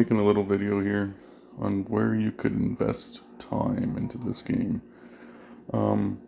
Making a little video here on where you could invest time into this game. I'm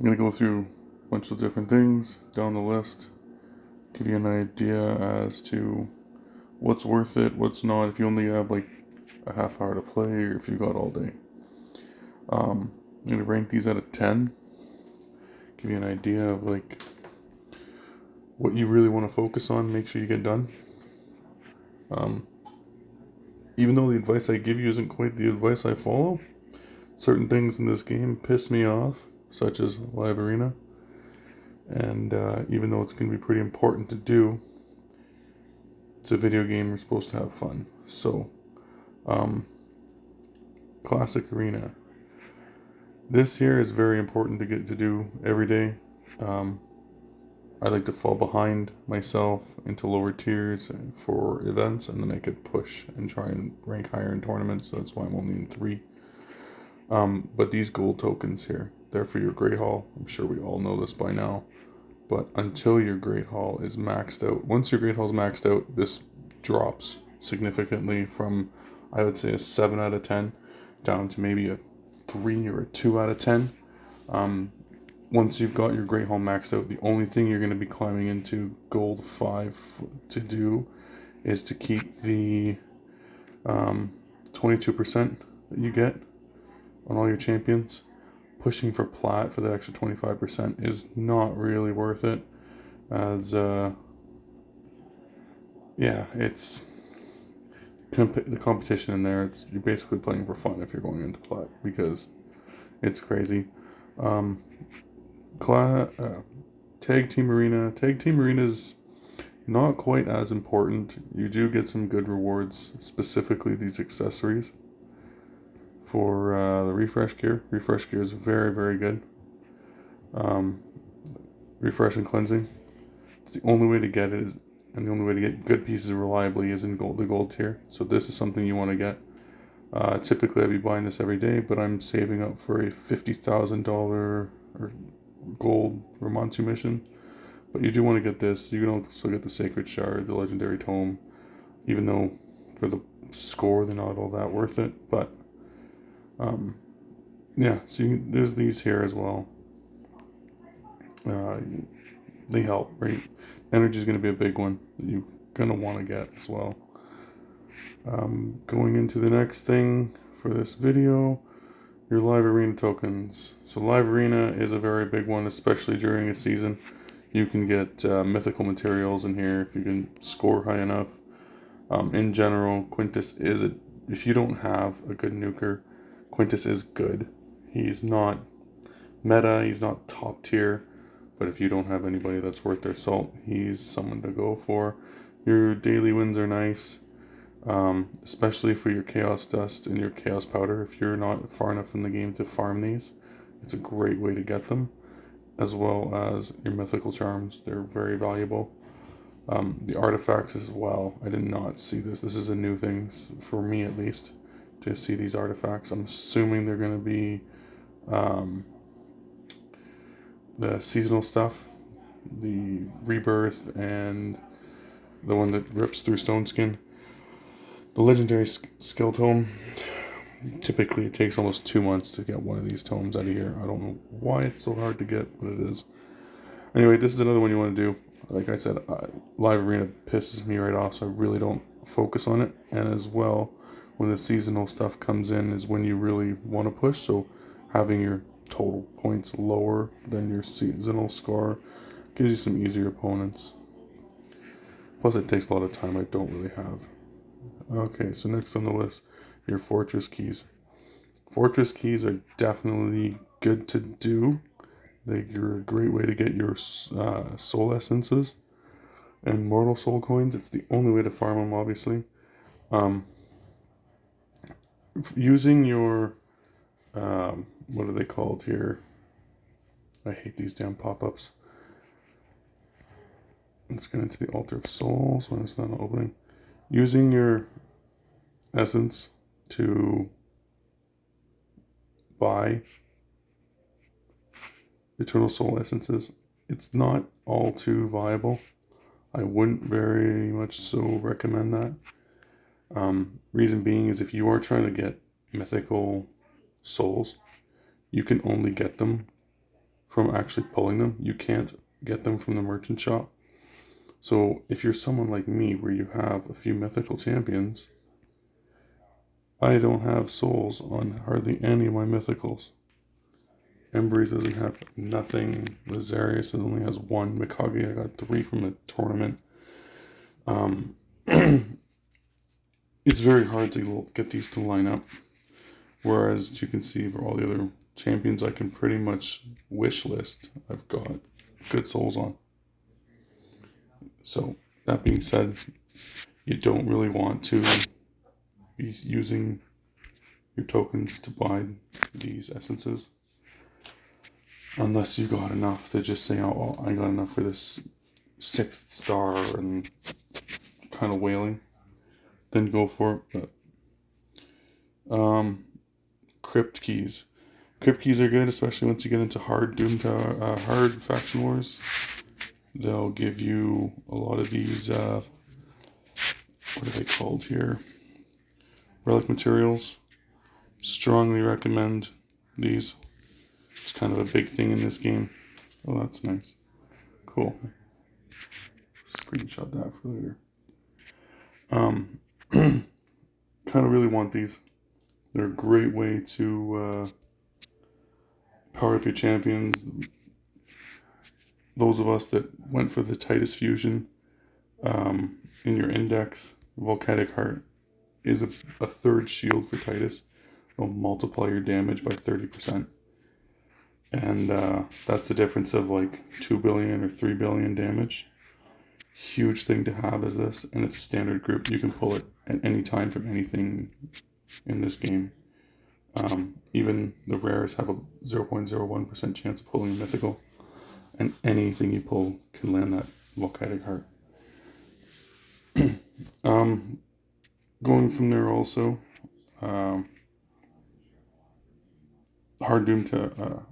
going to go through a bunch of different things down the list, give you an idea as to what's worth it, what's not, if you only have like a half hour to play or if you got all day. I'm going to rank these out of 10, give you an idea of like what you really want to focus on, make sure you get done. Even though the advice I give you isn't quite the advice I follow, certain things in this game piss me off, such as live arena. And even though it's going to be pretty important to do, it's a video game, we're supposed to have fun. So, classic arena. This here is very important to get to do every day. I like to fall behind myself into lower tiers for events, and then I could push and try and rank higher in tournaments. So that's why I'm only in 3. But these gold tokens here, they're for your Great Hall. I'm sure we all know this by now. But until your Great Hall is maxed out, once your Great Hall is maxed out, this drops significantly from, I would say, a 7 out of 10 down to maybe a 3 or a 2 out of 10. Once you've got your Great Hall maxed out, the only thing you're going to be climbing into Gold 5 to do is to keep the 22% that you get on all your champions. Pushing for Plat for that extra 25% is not really worth it, as it's the competition in there. You're basically playing for fun if you're going into Plat, because it's crazy. Tag Team Arena. Tag Team Arena is not quite as important. You do get some good rewards, specifically these accessories for the refresh gear. Refresh gear is very, very good. Refresh and cleansing. It's the only way to get it and the only way to get good pieces reliably is in the gold tier. So this is something you want to get. Typically I'd be buying this every day, but I'm saving up for a $50,000 or gold Romantu mission. But you do want to get this. You can also get the Sacred Shard, the Legendary Tome, even though for the score they're not all that worth it. But so there's these here as well. They help, right? Energy is going to be a big one that you're going to want to get as well. Going into the next thing for this video, your live arena tokens. So live arena is a very big one, especially during a season. You can get mythical materials in here if you can score high enough. In general, Quintus if you don't have a good nuker, Quintus is good. He's not meta, he's not top tier, but if you don't have anybody that's worth their salt, he's someone to go for. Your daily wins are nice, especially for your Chaos Dust and your Chaos Powder. If you're not far enough in the game to farm these, it's a great way to get them, as well as your Mythical Charms. They're very valuable. The artifacts as well. I did not see this. This is a new thing, for me at least, to see these artifacts. I'm assuming they're going to be the seasonal stuff, the Rebirth, and the one that rips through Stone Skin. The Legendary Skill Tome. Typically it takes almost 2 months to get one of these tomes out of here. I don't know why it's so hard to get, but it is. Anyway, this is another one you want to do. Like I said, live arena pisses me right off, so I really don't focus on it. And as well, when the seasonal stuff comes in is when you really want to push. So having your total points lower than your seasonal score gives you some easier opponents. Plus it takes a lot of time I don't really have. Okay, so next on the list, your Fortress Keys. Fortress Keys are definitely good to do. They're a great way to get your soul essences and mortal soul coins. It's the only way to farm them, obviously. Using your what are they called here? I hate these damn pop-ups. Let's get into the Altar of Souls when it's not opening. Using your essence to buy Eternal Soul Essences, it's not all too viable. I wouldn't very much so recommend that. Reason being is if you are trying to get mythical souls, you can only get them from actually pulling them. You can't get them from the merchant shop. So if you're someone like me where you have a few mythical champions, I don't have souls on hardly any of my mythicals. Embrace doesn't have nothing. Lazarius only has one. Mikage, I got 3 from the tournament. It's very hard to get these to line up. Whereas, as you can see, for all the other champions, I can pretty much wish list. I've got good souls on. So, that being said, you don't really want to be using your tokens to buy these essences. Unless you got enough to just say, oh, I got enough for this 6th star and kind of wailing. Then go for it. But, crypt keys. Crypt keys are good, especially once you get into hard hard faction wars. They'll give you a lot of these, what are they called here? Relic materials. Strongly recommend these. It's kind of a big thing in this game. Oh, that's nice. Cool. Screenshot that for later. Kind of really want these. They're a great way to power up your champions. Those of us that went for the Titus fusion in your index, Volcanic Heart is a 3rd shield for Titus. It'll multiply your damage by 30%. And that's the difference of like 2 billion or 3 billion damage. Huge thing to have is this, and it's a standard group. You can pull it at any time from anything in this game. Even the rares have a 0.01% chance of pulling a mythical, and anything you pull can land that Volcanic Heart. Going from there also, Hard Doom to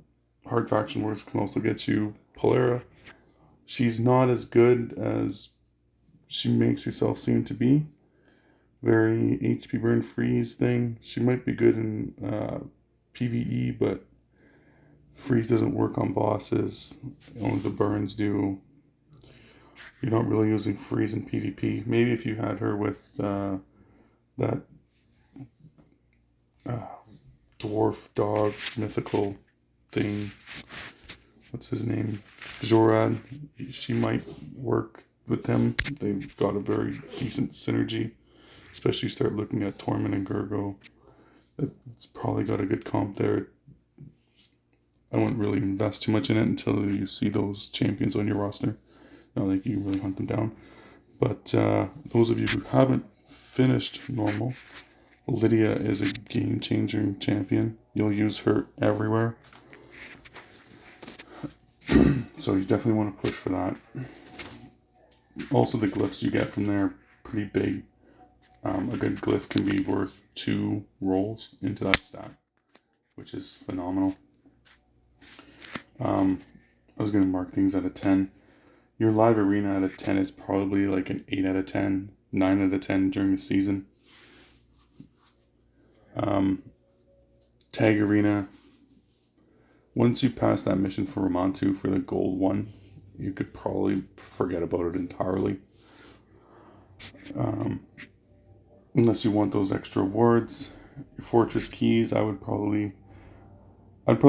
Hard Faction Wars can also get you Polera. She's not as good as she makes herself seem to be. Very HP burn freeze thing. She might be good in PvE, but freeze doesn't work on bosses. Only the burns do. You're not really using freeze in PvP. Maybe if you had her with that dwarf dog mythical thing. What's his name? Jorad. She might work with them. They've got a very decent synergy. Especially start looking at Torment and Gurgo. It's probably got a good comp there. I wouldn't really invest too much in it until you see those champions on your roster. Not like you really hunt them down. But those of you who haven't finished normal, Lydia is a game-changing champion. You'll use her everywhere. So you definitely want to push for that. Also, the glyphs you get from there are pretty big. A good glyph can be worth 2 rolls into that stack, which is phenomenal. I was going to mark things out of 10. Your live arena out of 10 is probably like an 8 out of 10, 9 out of 10 during the season. Tag arena. Once you pass that mission for Ramantu for the gold one, you could probably forget about it entirely. Unless you want those extra awards. Your fortress keys, I'd probably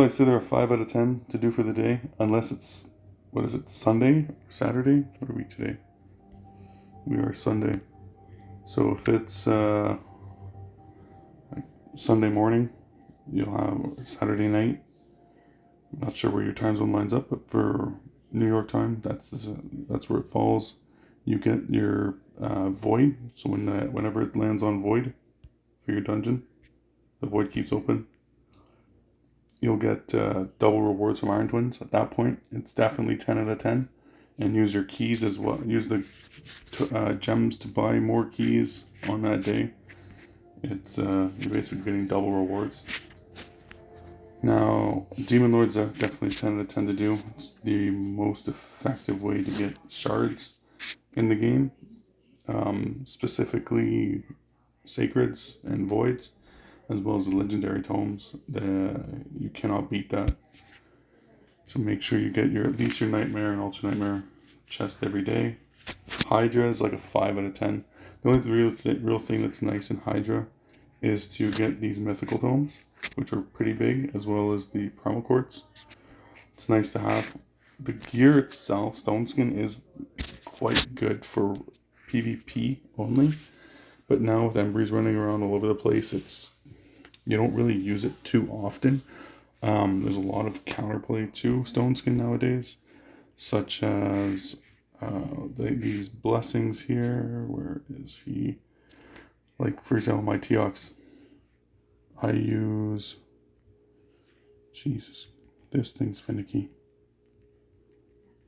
say they're a 5 out of 10 to do for the day. Unless it's, what is it, Sunday? Saturday? What are we today? We are Sunday. So if it's like Sunday morning, you'll have Saturday night. I'm not sure where your time zone lines up, but for New York time, that's where it falls. You get your void, so whenever it lands on void for your dungeon, the void keeps open. You'll get double rewards from Iron Twins. At that point, it's definitely 10 out of 10. And use your keys as well. Use the gems to buy more keys on that day. It's you're basically getting double rewards. Now, Demon Lords are definitely 10 out of 10 to do. It's the most effective way to get shards in the game. Specifically sacreds and voids, as well as the legendary tomes. You cannot beat that. So make sure you get at least your nightmare and ultra nightmare chest every day. Hydra is like a 5 out of 10. The only real thing that's nice in Hydra is to get these mythical tomes, which are pretty big, as well as the primal quartz. It's nice to have. The gear itself, Stone Skin, is quite good for PvP only, but now with Embry's running around all over the place, you don't really use it too often. There's a lot of counterplay to Stone Skin nowadays, such as these blessings here. Where is he? Like, for example, my Teox. I use... Jesus, this thing's finicky.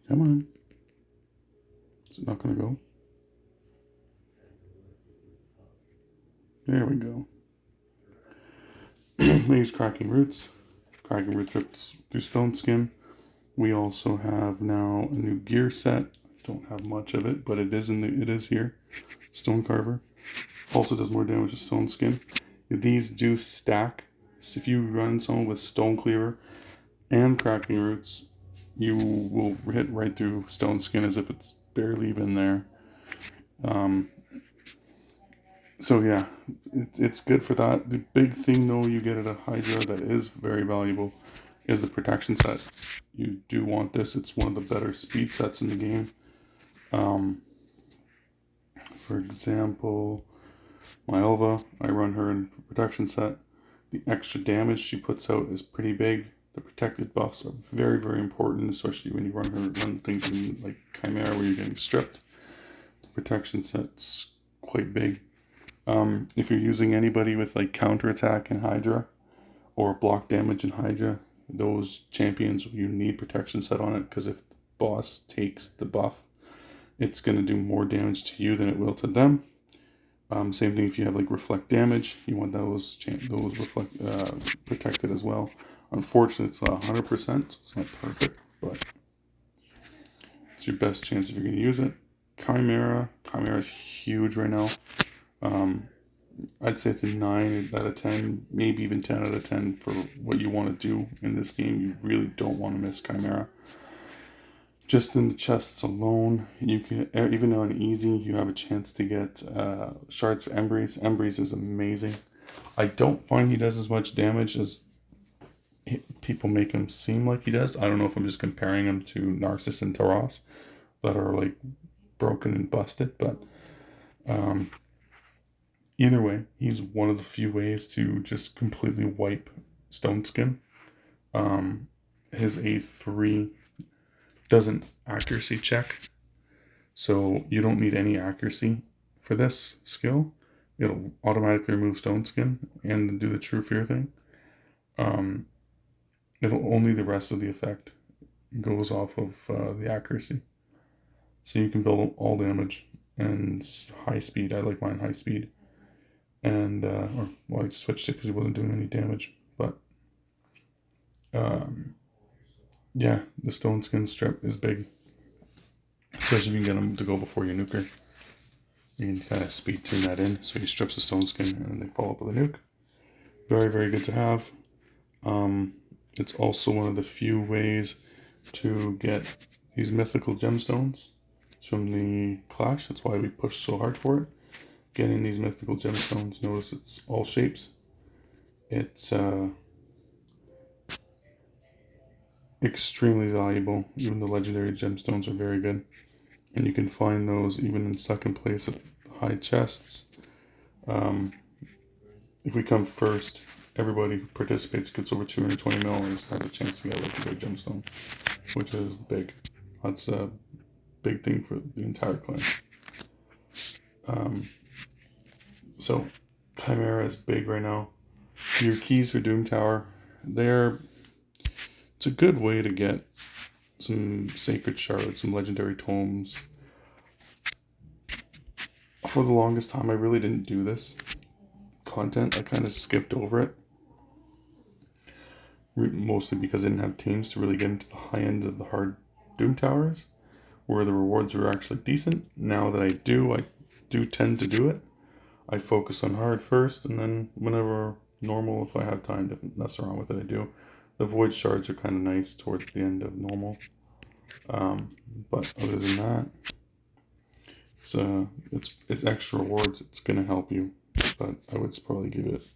Come on. Is it not going to go? There we go. I use Cracking Roots. Cracking Roots rips through Stone Skin. We also have now a new gear set. Don't have much of it, but it is here. Stone Carver. Also does more damage to Stone Skin. These do stack. So if you run someone with Stone Cleaver and Cracking Roots, you will hit right through Stone Skin as if it's barely even there. So yeah, it's good for that. The big thing though you get at a Hydra that is very valuable is the protection set. You do want this. It's one of the better speed sets in the game. For example, my Elva, I run her in protection set. The extra damage she puts out is pretty big. The protected buffs are very, very important, especially when you run things in like Chimera where you're getting stripped. The protection set's quite big. If you're using anybody with like counterattack in Hydra or block damage in Hydra, those champions, you need protection set on it, because if the boss takes the buff, it's going to do more damage to you than it will to them. Same thing if you have like reflect damage, you want those protected as well. Unfortunately, it's not 100%, it's not perfect, but it's your best chance if you're going to use it. Chimera is huge right now. I'd say it's a 9 out of 10, maybe even 10 out of 10 for what you want to do in this game. You really don't want to miss Chimera. Just in the chests alone, you can, even on easy, you have a chance to get shards for Embry's. Embry's is amazing. I don't find he does as much damage as people make him seem like he does. I don't know if I'm just comparing him to Narcissus and Taros that are like broken and busted, but either way, he's one of the few ways to just completely wipe Stone Skin. His A3 doesn't accuracy check, so you don't need any accuracy for this skill. It'll automatically remove Stone Skin and do the True Fear thing. It'll only the rest of the effect goes off of the accuracy. So you can build all damage and high speed. I like mine high speed. And, I switched it because it wasn't doing any damage. But, yeah, the Stone Skin strip is big. Especially if you can get them to go before your nuker. You can kind of speed tune that in. So he strips the Stone Skin and they follow up with a nuke. Very, very good to have. It's also one of the few ways to get these mythical gemstones from the Clash. That's why we push so hard for it. Getting these mythical gemstones. Notice it's all shapes. It's extremely valuable. Even the legendary gemstones are very good. And you can find those even in second place at high chests. If we come first, everybody who participates gets over 220 mil and has a chance to get a legendary gemstone, which is big. That's a big thing for the entire clan. So Chimera is big right now. Your keys for Doom Tower, it's a good way to get some sacred shards, some legendary tomes. For the longest time, I really didn't do this content. I kind of skipped over it. Mostly because I didn't have teams to really get into the high end of the hard Doom Towers, where the rewards are actually decent. Now that I do tend to do it. I focus on hard first, and then whenever normal, if I have time to mess around with it, I do. The void shards are kind of nice towards the end of normal. But other than that, it's extra rewards. It's gonna help you, but I would probably give it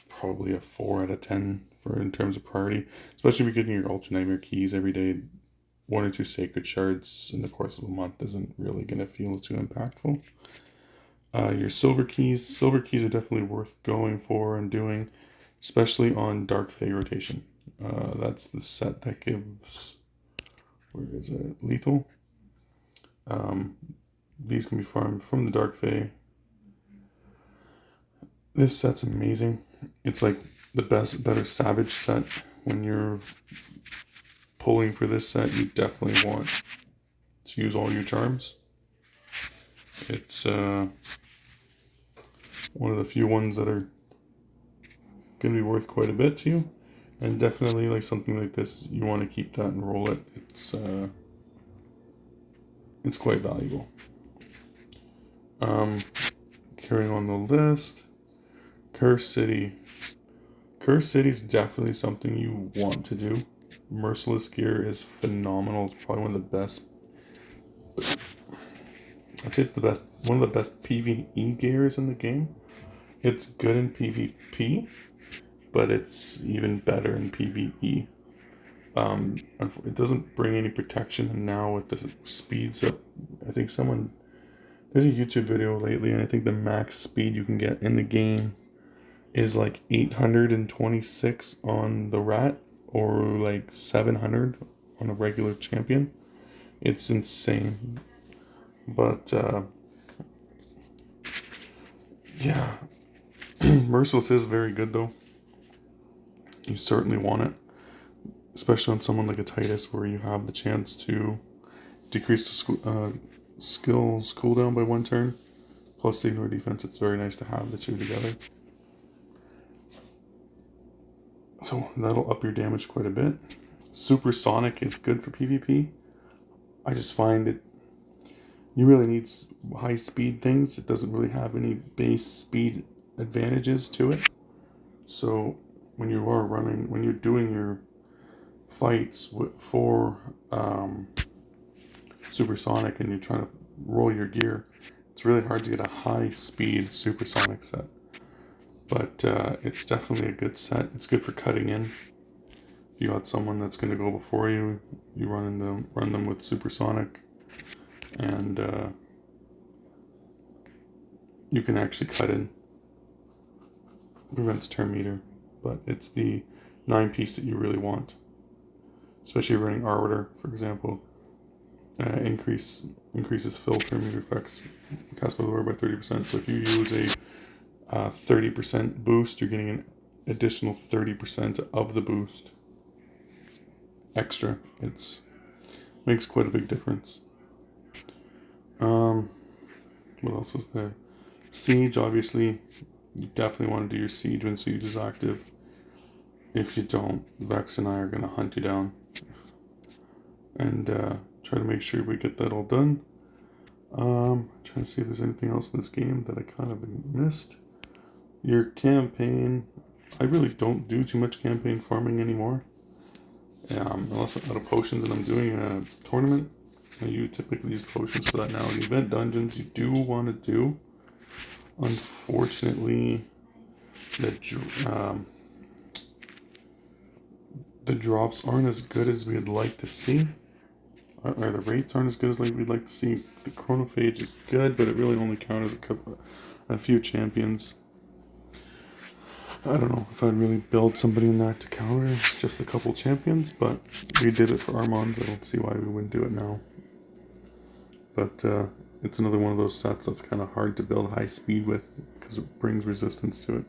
probably a 4 out of 10 for in terms of priority. Especially if you're getting your Ultra Nightmare keys every day. 1 or 2 sacred shards in the course of a month isn't really gonna feel too impactful. Your silver keys are definitely worth going for and doing, especially on Dark Fae rotation. That's the set that gives, where is it? Lethal. These can be farmed from the Dark Fae. This set's amazing. It's like the better Savage set. When you're pulling for this set, you definitely want to use all your charms. It's one of the few ones that are going to be worth quite a bit to you. And definitely, like something like this, you want to keep that and roll it. It's quite valuable. Carrying on the list, Curse City. Curse City is definitely something you want to do. Merciless gear is phenomenal. It's probably one of the best. I'd say it's one of the best PvE gears in the game. It's good in PvP, but it's even better in PvE. It doesn't bring any protection, and now with the speeds up, I think there's a YouTube video lately, and I think the max speed you can get in the game is like 826 on the rat, or like 700 on a regular champion. It's insane. But yeah, Merciless is very good though. You certainly want it, especially on someone like a Titus, where you have the chance to decrease the skills cooldown by 1 turn, plus the ignore defense. It's very nice to have the two together. So that'll up your damage quite a bit. Supersonic is good for PvP. I just find you really need high speed things. It doesn't really have any base speed advantages to it. So when you're doing your fights for supersonic and you're trying to roll your gear, it's really hard to get a high speed supersonic set. But it's definitely a good set. It's good for cutting in. If you got someone that's going to go before you, you run them with supersonic, and you can actually cut in. Prevents turn meter, but it's the 9-piece that you really want. Especially running Arbiter, for example. Increases fill turn meter effects cast by the wearer by 30%. So if you use a 30% boost, you're getting an additional 30% of the boost extra. It makes quite a big difference. What else is there? Siege, obviously, you definitely want to do your siege when siege is active. If you don't, Vex and I are going to hunt you down and try to make sure we get that all done. Trying to see if there's anything else in this game that I kind of missed. Your campaign, I really don't do too much campaign farming anymore. Unless I'm out of potions and I'm doing a tournament. You typically use potions for that now. The event dungeons you do want to do. Unfortunately, the drops aren't as good as we'd like to see. Or the rates aren't as good as we'd like to see. The chronophage is good, but it really only counters a few champions. I don't know if I'd really build somebody in that to counter just a couple champions, but we did it for Armand. I don't see why we wouldn't do it now. But it's another one of those sets that's kind of hard to build high speed with because it brings resistance to it.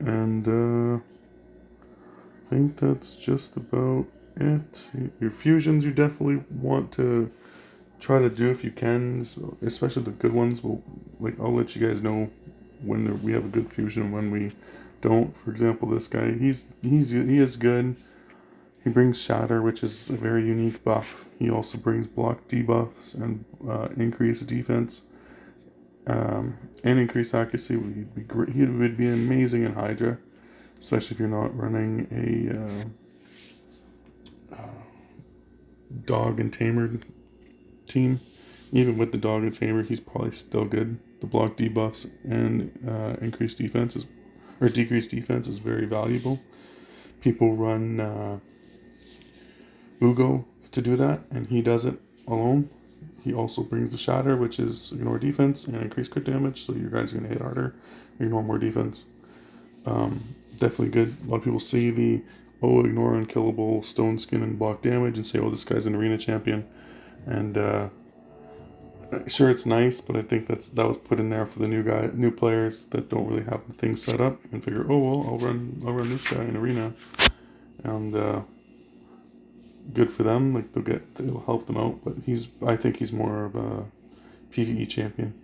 And I think that's just about it. Your fusions you definitely want to try to do if you can, especially the good ones. I'll let you guys know when we have a good fusion and when we don't. For example, this guy, he is good. He brings Shatter, which is a very unique buff. He also brings block debuffs and increased defense. and increased accuracy would be great. He would be amazing in Hydra, especially if you're not running a dog and tamer team. Even with the dog and tamer, he's probably still good. The block debuffs and increased defense is, or decreased defense is very valuable. People run Ugo to do that, and he does it alone. He also brings the Shatter, which is ignore defense and increase crit damage, so your guys are going to hit harder, ignore more defense. Definitely good. A lot of people see the ignore unkillable stone skin and block damage and say, this guy's an arena champion. And sure, it's nice, but I think that was put in there for the new players that don't really have the thing set up and figure, I'll run this guy in arena, and good for them. Like it'll help them out. But I think he's more of a PvE champion.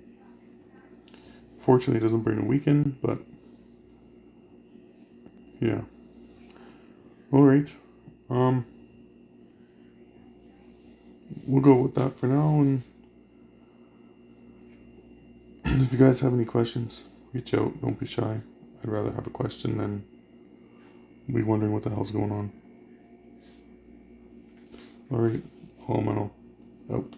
Fortunately, it doesn't bring a weekend, but yeah. All right. We'll go with that for now, and if you guys have any questions, reach out. Don't be shy. I'd rather have a question than be wondering what the hell's going on. All right, Elemental out.